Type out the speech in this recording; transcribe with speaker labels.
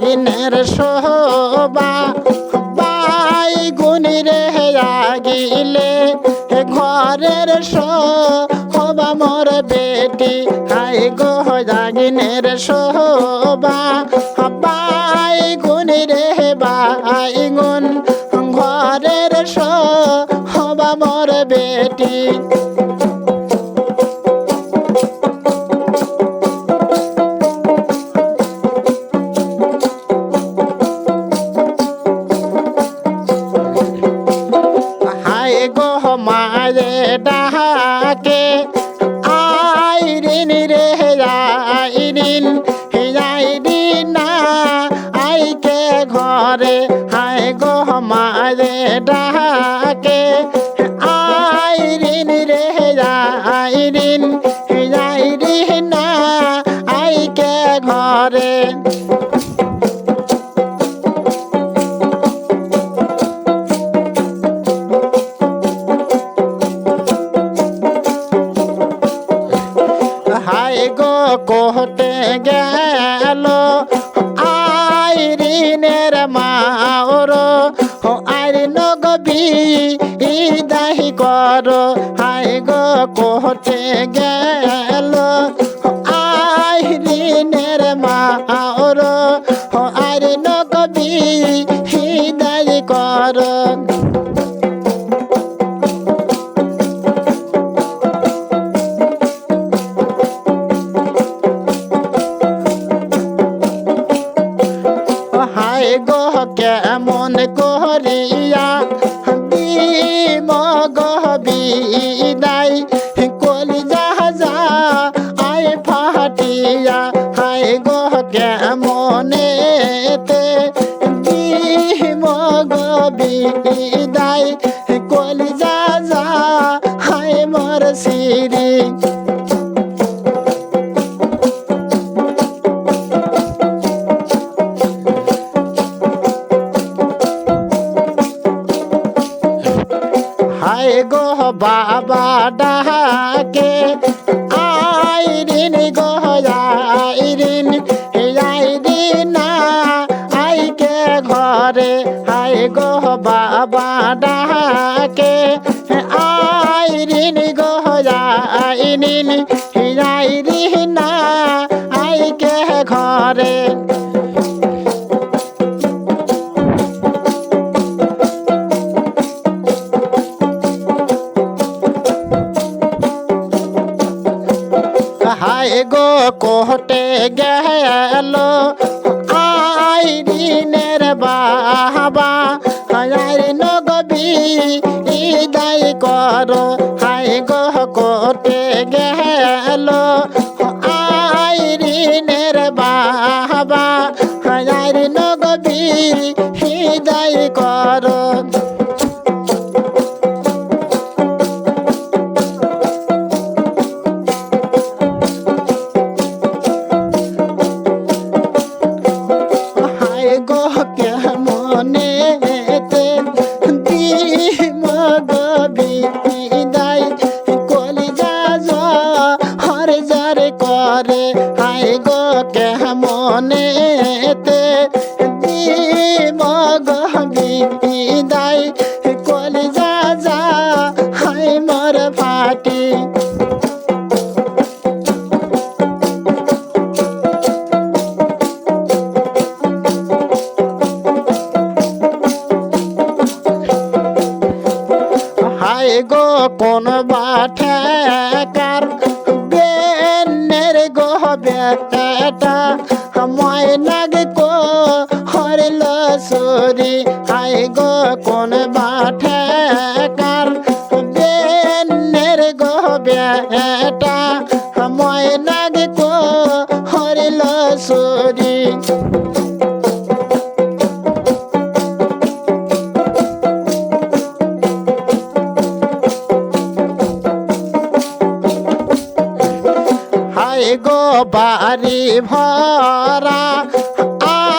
Speaker 1: লাগিনের শোভা by গুনি রে আগিলে ঘরের শোভা মোর বেটি high go লাগিনের Shobha by গুনি রে বাই গুন ঘরের শোভা মোর বেটি মারে ডাকে আইরিন রে আইরিন আইরিন আইকে ঘরে হায় গো মারে ডাকে আইরিন রে আইরিন আইরিন আইকে ঘরে হায় গো কোহতে গেল আইরিনের মাওর আইরিন গবি দাহি কর হায় গো কোহতে গেল আইরিনের মাওর আইরিন গবি দাহি কর হায় গো কেমন করিয়া বিদায় কলি যা আয় ফাটিয়া হায় গো কেমনেতে বিদায় কলি যা হায় মোর সিরি হায় গো বাবা ডাকে আইরিন গো আইরিন আইরিন আইকে ঘরে হায় গো বাবা ডাকে আইরিন গো আইরিন আইরিন আইকে ঘরে হায় গো কোহতে গেল আইরিনের বাবা আইরিন গবি দায় কর হায় গো কোহতে গেল আইরিনের বাবা আইরিন গবি দায় কর গো কেমনেতে বিদায় কলি যা হর যার করে হায় গো কেমনেতে বিদায় কলি যা হায় মোর ফাটি হায় গো কোন বাঠাকার বেনের গো বেটা ময়নাগ কো হরল সরি হায় গো কোন বাঠাকার বেনের গো বেটা ময়নাগ কো হরল সরি হায় গো বাড়ি ভরা